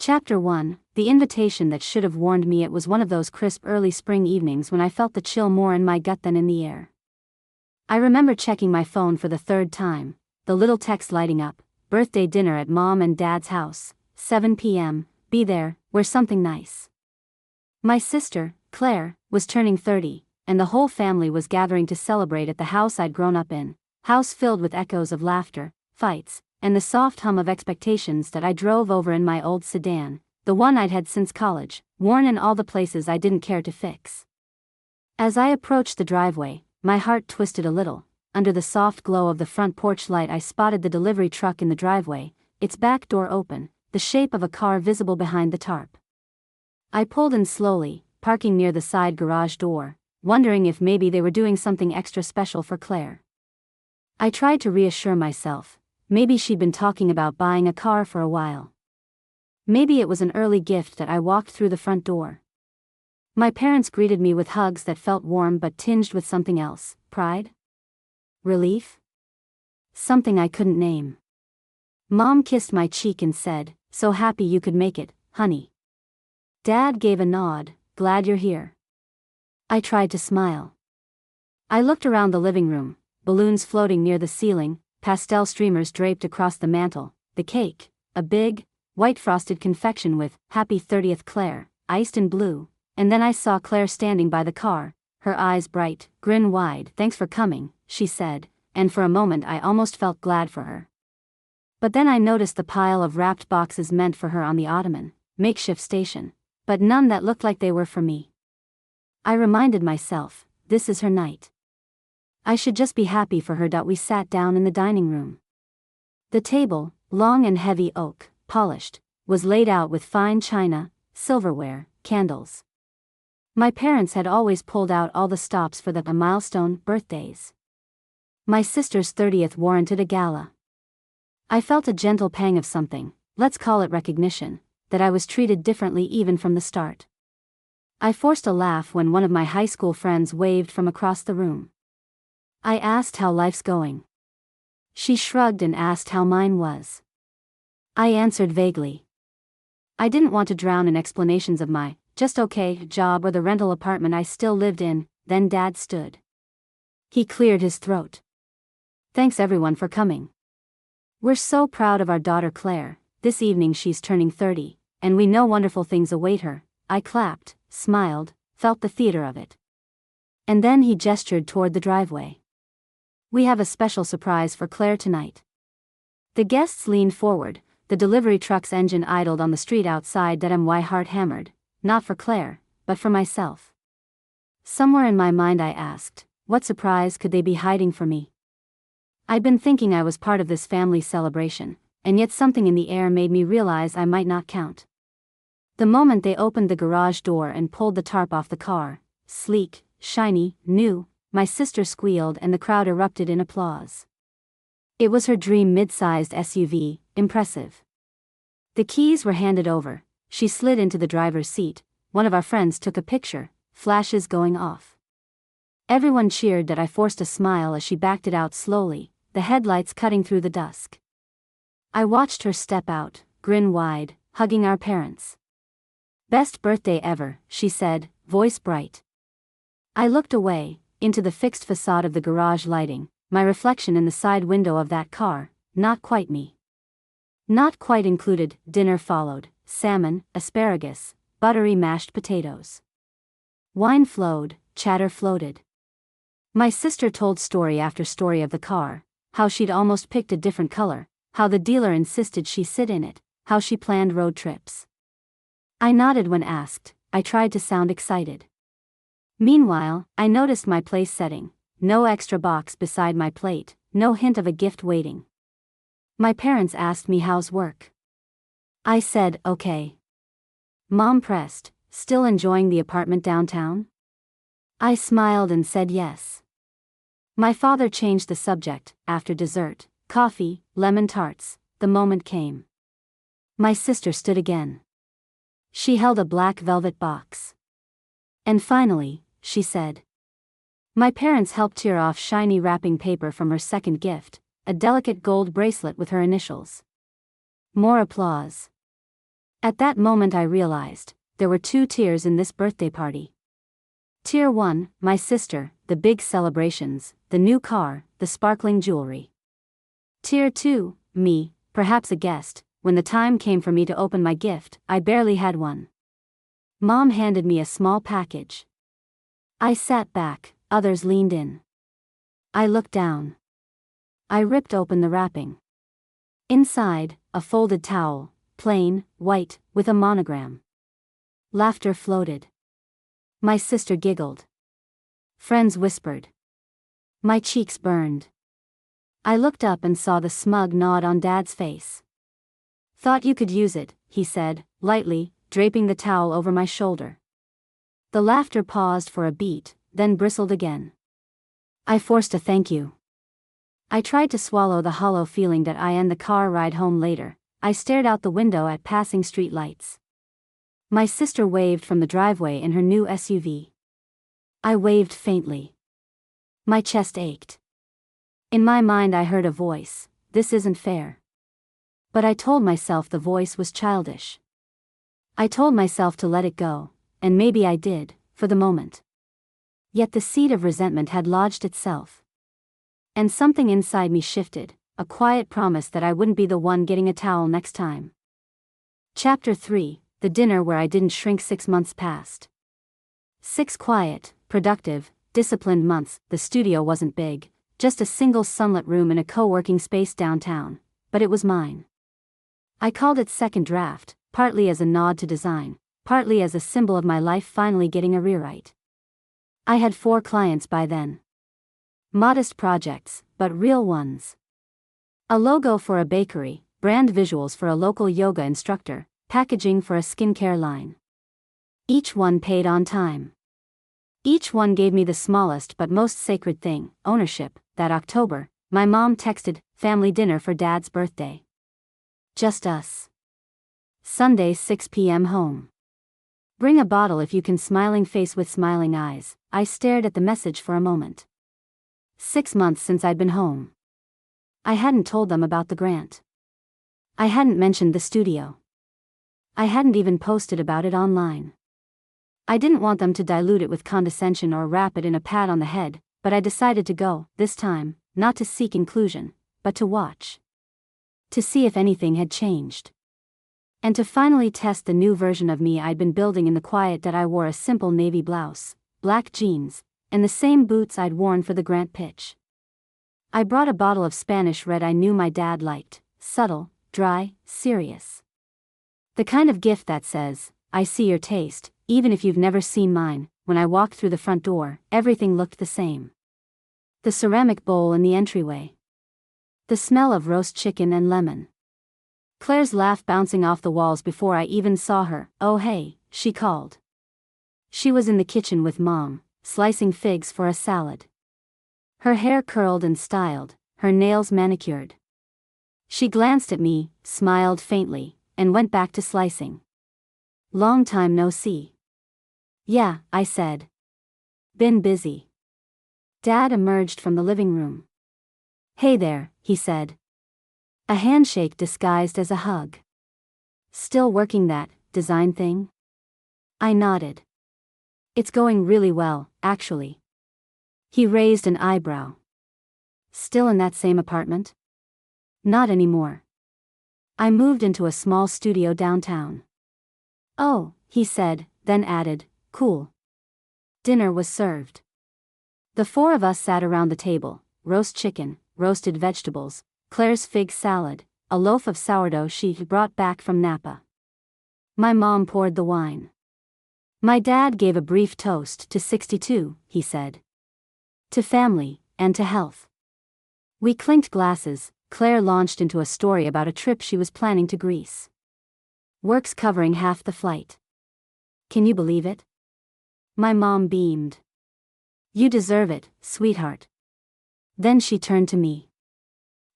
Chapter 1. The invitation that should have warned me. It was one of those crisp early spring evenings when I felt the chill more in my gut than in the air. I remember checking my phone for the third time, the little text lighting up, birthday dinner at Mom and Dad's house, 7 p.m., be there, wear something nice. My sister, Claire, was turning 30, and the whole family was gathering to celebrate at the house I'd grown up in, house filled with echoes of laughter, fights, and the soft hum of expectations that I drove over in my old sedan, the one I'd had since college, worn in all the places I didn't care to fix. As I approached the driveway, my heart twisted a little. Under the soft glow of the front porch light I spotted the delivery truck in the driveway, its back door open, the shape of a car visible behind the tarp. I pulled in slowly, parking near the side garage door, wondering if maybe they were doing something extra special for Claire. I tried to reassure myself. Maybe she'd been talking about buying a car for a while. Maybe it was an early gift that I walked through the front door. My parents greeted me with hugs that felt warm but tinged with something else, pride? Relief? Something I couldn't name. Mom kissed my cheek and said, "So happy you could make it, honey." Dad gave a nod, "Glad you're here." I tried to smile. I looked around the living room, balloons floating near the ceiling, pastel streamers draped across the mantel, the cake, a big, white frosted confection with "Happy 30th Claire," iced in blue, and then I saw Claire standing by the car, her eyes bright, grin wide. "Thanks for coming," she said, and for a moment I almost felt glad for her. But then I noticed the pile of wrapped boxes meant for her on the ottoman, makeshift station, but none that looked like they were for me. I reminded myself, this is her night. I should just be happy for her. We sat down in the dining room. The table, long and heavy oak, polished, was laid out with fine china, silverware, candles. My parents had always pulled out all the stops for the milestone birthdays. My sister's 30th warranted a gala. I felt a gentle pang of something, let's call it recognition, that I was treated differently even from the start. I forced a laugh when one of my high school friends waved from across the room. I asked how life's going. She shrugged and asked how mine was. I answered vaguely. I didn't want to drown in explanations of my just okay job or the rental apartment I still lived in. Then Dad stood. He cleared his throat. "Thanks everyone for coming. We're so proud of our daughter Claire. This evening she's turning 30, and we know wonderful things await her." I clapped, smiled, felt the theater of it. And then he gestured toward the driveway. "We have a special surprise for Claire tonight." The guests leaned forward, the delivery truck's engine idled on the street outside. My heart hammered, not for Claire, but for myself. Somewhere in my mind I asked, what surprise could they be hiding for me? I'd been thinking I was part of this family celebration, and yet something in the air made me realize I might not count. The moment they opened the garage door and pulled the tarp off the car, sleek, shiny, new, my sister squealed and the crowd erupted in applause. It was her dream mid-sized SUV, impressive. The keys were handed over, she slid into the driver's seat, one of our friends took a picture, flashes going off. Everyone cheered. I forced a smile as she backed it out slowly, the headlights cutting through the dusk. I watched her step out, grin wide, hugging our parents. "Best birthday ever," she said, voice bright. I looked away, into the fixed facade of the garage lighting, my reflection in the side window of that car, not quite me. Not quite included. Dinner followed, salmon, asparagus, buttery mashed potatoes. Wine flowed, chatter floated. My sister told story after story of the car, how she'd almost picked a different color, how the dealer insisted she sit in it, how she planned road trips. I nodded when asked, I tried to sound excited. Meanwhile, I noticed my place setting, no extra box beside my plate, no hint of a gift waiting. My parents asked me how's work. I said, okay. Mom pressed, still enjoying the apartment downtown? I smiled and said yes. My father changed the subject. After dessert, coffee, lemon tarts, the moment came. My sister stood again. She held a black velvet box. And finally, she said. My parents helped tear off shiny wrapping paper from her second gift, a delicate gold bracelet with her initials. More applause. At that moment I realized, there were two tiers in this birthday party. Tier 1, my sister, the big celebrations, the new car, the sparkling jewelry. Tier 2, me, perhaps a guest. When the time came for me to open my gift, I barely had one. Mom handed me a small package. I sat back, others leaned in. I looked down. I ripped open the wrapping. Inside, a folded towel, plain, white, with a monogram. Laughter floated. My sister giggled. Friends whispered. My cheeks burned. I looked up and saw the smug nod on Dad's face. Thought you could use it, he said, lightly, draping the towel over my shoulder. The laughter paused for a beat, then bristled again. I forced a thank you. I tried to swallow the hollow feeling that I and the car ride home later. I stared out the window at passing street lights. My sister waved from the driveway in her new SUV. I waved faintly. My chest ached. In my mind I heard a voice, "This isn't fair." But I told myself the voice was childish. I told myself to let it go, and maybe I did, for the moment. Yet the seed of resentment had lodged itself. And something inside me shifted, a quiet promise that I wouldn't be the one getting a towel next time. Chapter 3, the dinner where I didn't shrink. 6 months passed. 6 quiet, productive, disciplined months. The studio wasn't big, just a single sunlit room in a co-working space downtown, but it was mine. I called it Second Draft, partly as a nod to design, partly as a symbol of my life finally getting a rewrite. I had 4 clients by then. Modest projects, but real ones. A logo for a bakery, brand visuals for a local yoga instructor, packaging for a skincare line. Each one paid on time. Each one gave me the smallest but most sacred thing, ownership. That October, my mom texted, "Family dinner for Dad's birthday. Just us. Sunday 6 p.m. home. Bring a bottle if you can." Smiling face with smiling eyes. I stared at the message for a moment. 6 months since I'd been home. I hadn't told them about the grant. I hadn't mentioned the studio. I hadn't even posted about it online. I didn't want them to dilute it with condescension or wrap it in a pat on the head, but I decided to go, this time, not to seek inclusion, but to watch. To see if anything had changed. And to finally test the new version of me I'd been building in the quiet. That I wore a simple navy blouse, black jeans, and the same boots I'd worn for the grant pitch. I brought a bottle of Spanish red I knew my dad liked, subtle, dry, serious. The kind of gift that says, "I see your taste, even if you've never seen mine." When I walked through the front door, everything looked the same. The ceramic bowl in the entryway. The smell of roast chicken and lemon. Claire's laugh bouncing off the walls before I even saw her. "Oh hey," she called. She was in the kitchen with Mom, slicing figs for a salad. Her hair curled and styled, her nails manicured. She glanced at me, smiled faintly, and went back to slicing. "Long time no see." "Yeah," I said. "Been busy." Dad emerged from the living room. "Hey there," he said. A handshake disguised as a hug. "Still working that design thing?" I nodded. "It's going really well, actually." He raised an eyebrow. "Still in that same apartment?" "Not anymore. I moved into a small studio downtown." "Oh," he said, then added, "Cool." Dinner was served. The 4 of us sat around the table, roast chicken, roasted vegetables, Claire's fig salad, a loaf of sourdough she'd brought back from Napa. My mom poured the wine. My dad gave a brief toast to 62, he said. To family, and to health. We clinked glasses. Claire launched into a story about a trip she was planning to Greece. Work's covering half the flight. Can you believe it? My mom beamed. You deserve it, sweetheart. Then she turned to me.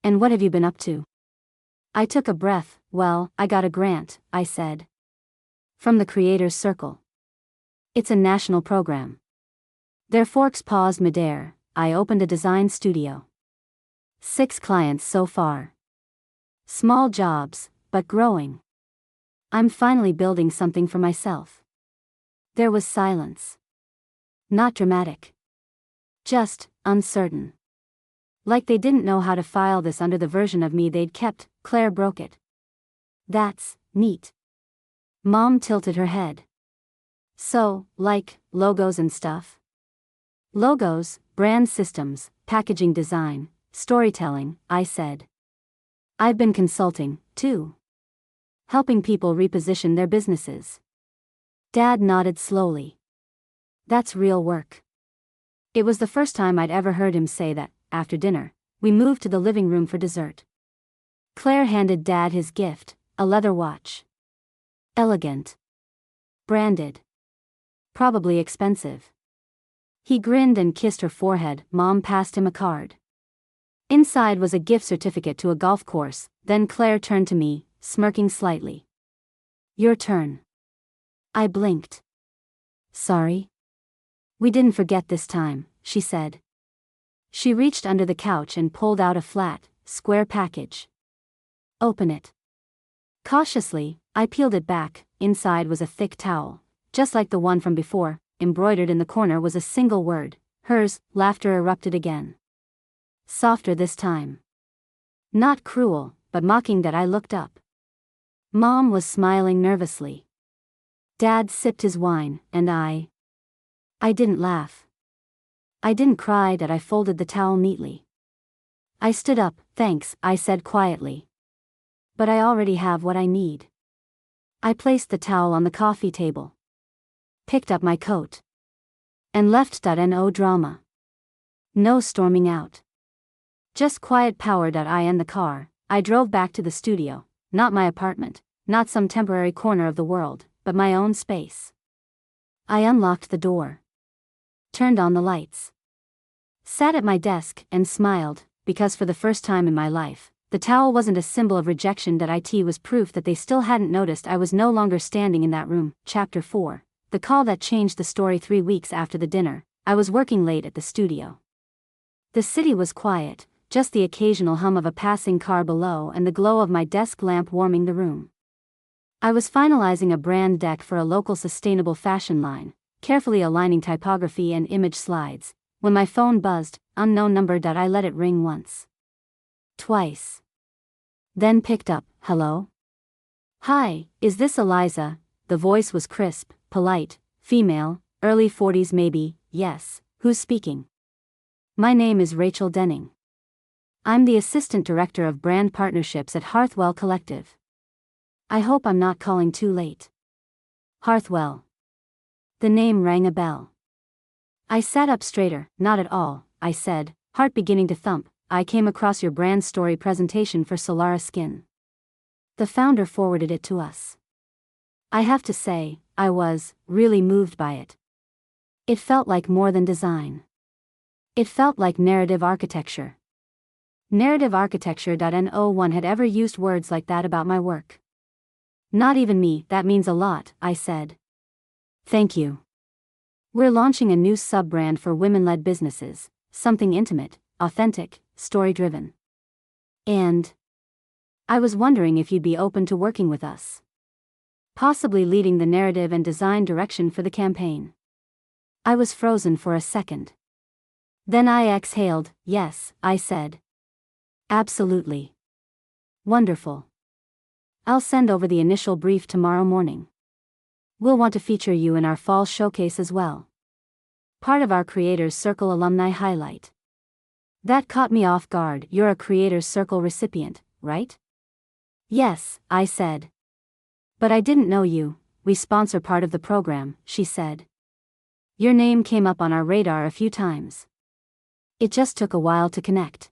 And what have you been up to? I took a breath. Well, I got a grant, I said. From the Creators Circle. It's a national program. Their forks paused midair. I opened a design studio. 6 clients so far. Small jobs, but growing. I'm finally building something for myself. There was silence. Not dramatic. Just uncertain. Like they didn't know how to file this under the version of me they'd kept. Claire broke it. That's neat. Mom tilted her head. So, like, logos and stuff? Logos, brand systems, packaging design, storytelling, I said. I've been consulting, too. Helping people reposition their businesses. Dad nodded slowly. That's real work. It was the first time I'd ever heard him say that. After dinner, we moved to the living room for dessert. Claire handed Dad his gift, a leather watch. Elegant. Branded. Probably expensive. He grinned and kissed her forehead. Mom passed him a card. Inside was a gift certificate to a golf course. Then Claire turned to me, smirking slightly. Your turn. I blinked. Sorry? We didn't forget this time, she said. She reached under the couch and pulled out a flat, square package. Open it. Cautiously, I peeled it back. Inside was a thick towel, just like the one from before. Embroidered in the corner was a single word, hers. Laughter erupted again. Softer this time. Not cruel, but mocking. That I looked up. Mom was smiling nervously. Dad sipped his wine, and I didn't laugh. I didn't cry. That I folded the towel neatly. I stood up. Thanks, I said quietly. But I already have what I need. I placed the towel on the coffee table. Picked up my coat. And left. No drama. No storming out. Just quiet power. I in the car, I drove back to the studio, not my apartment, not some temporary corner of the world, but my own space. I unlocked the door. Turned on the lights. Sat at my desk and smiled, because for the first time in my life, the towel wasn't a symbol of rejection. It was proof that they still hadn't noticed I was no longer standing in that room. Chapter 4. The call that changed the story. 3 weeks after the dinner, I was working late at the studio. The city was quiet, just the occasional hum of a passing car below and the glow of my desk lamp warming the room. I was finalizing a brand deck for a local sustainable fashion line, carefully aligning typography and image slides, when my phone buzzed. Unknown number. I let it ring once. Twice. Then picked up. Hello? Hi, is this Eliza? The voice was crisp, polite, female, early 40s maybe. Yes, who's speaking? My name is Rachel Denning. I'm the Assistant Director of Brand Partnerships at Harthwell Collective. I hope I'm not calling too late. Harthwell. The name rang a bell. I sat up straighter. Not at all, I said, heart beginning to thump. I came across your brand story presentation for Solara Skin. The founder forwarded it to us. I have to say, I was really moved by it. It felt like more than design. It felt like narrative architecture. Narrative architecture. No one had ever used words like that about my work. Not even me. That means a lot, I said. Thank you. We're launching a new sub-brand for women-led businesses, something intimate, authentic, story-driven. And I was wondering if you'd be open to working with us. Possibly leading the narrative and design direction for the campaign. I was frozen for a second. Then I exhaled. Yes, I said. Absolutely. Wonderful. I'll send over the initial brief tomorrow morning. We'll want to feature you in our fall showcase as well. Part of our Creators Circle alumni highlight. That caught me off guard. You're a Creators Circle recipient, right? Yes, I said. But I didn't know you. We sponsor part of the program, she said. Your name came up on our radar a few times. It just took a while to connect.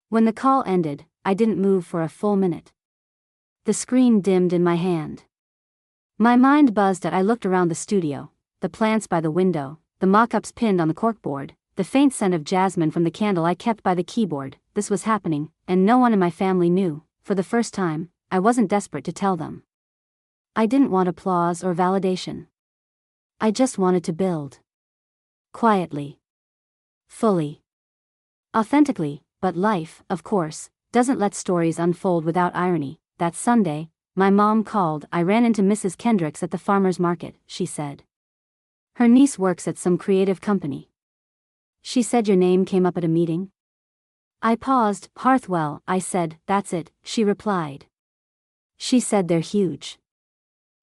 When the call ended, I didn't move for a full minute. The screen dimmed in my hand. My mind buzzed. I looked around the studio, the plants by the window, the mock-ups pinned on the corkboard, the faint scent of jasmine from the candle I kept by the keyboard. This was happening, and no one in my family knew. For the first time, I wasn't desperate to tell them. I didn't want applause or validation. I just wanted to build. Quietly. Fully. Authentically, but life, of course, doesn't let stories unfold without irony. That Sunday, My mom called. I ran into Mrs. Kendricks at the farmer's market, she said. Her niece works at some creative company. She said your name came up at a meeting? I paused. Harthwell, I said. That's it, she replied. She said they're huge.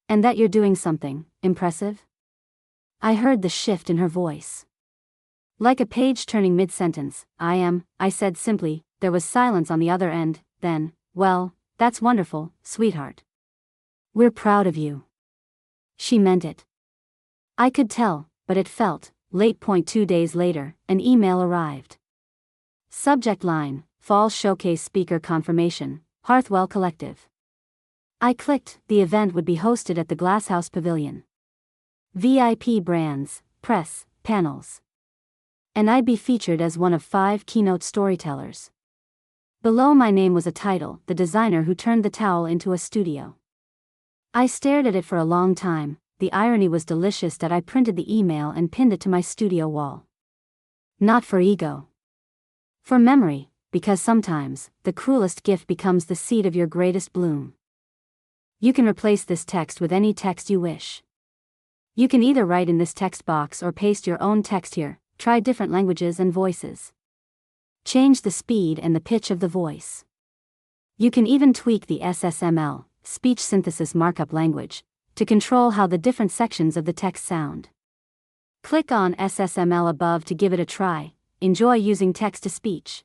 And that you're doing something impressive? I heard the shift in her voice. Like a page turning mid-sentence. I said simply. There was silence on the other end. Then, well, that's wonderful, sweetheart. We're proud of you. She meant it. I could tell, but it felt late. 2 days later, an email arrived. Subject line, Fall Showcase Speaker Confirmation, Harthwell Collective. I clicked. The event would be hosted at the Glasshouse Pavilion. VIP brands, press, panels. And I'd be featured as one of 5 keynote storytellers. Below my name was a title, The Designer Who Turned the Towel into a Studio. I stared at it for a long time. The irony was delicious that I printed the email and pinned it to my studio wall. Not for ego. For memory, because sometimes, the cruelest gift becomes the seed of your greatest bloom. You can replace this text with any text you wish. You can either write in this text box or paste your own text here. Try different languages and voices. Change the speed and the pitch of the voice. You can even tweak the SSML, speech synthesis markup language, to control how the different sections of the text sound. Click on SSML above to give it a try. Enjoy using text-to-speech.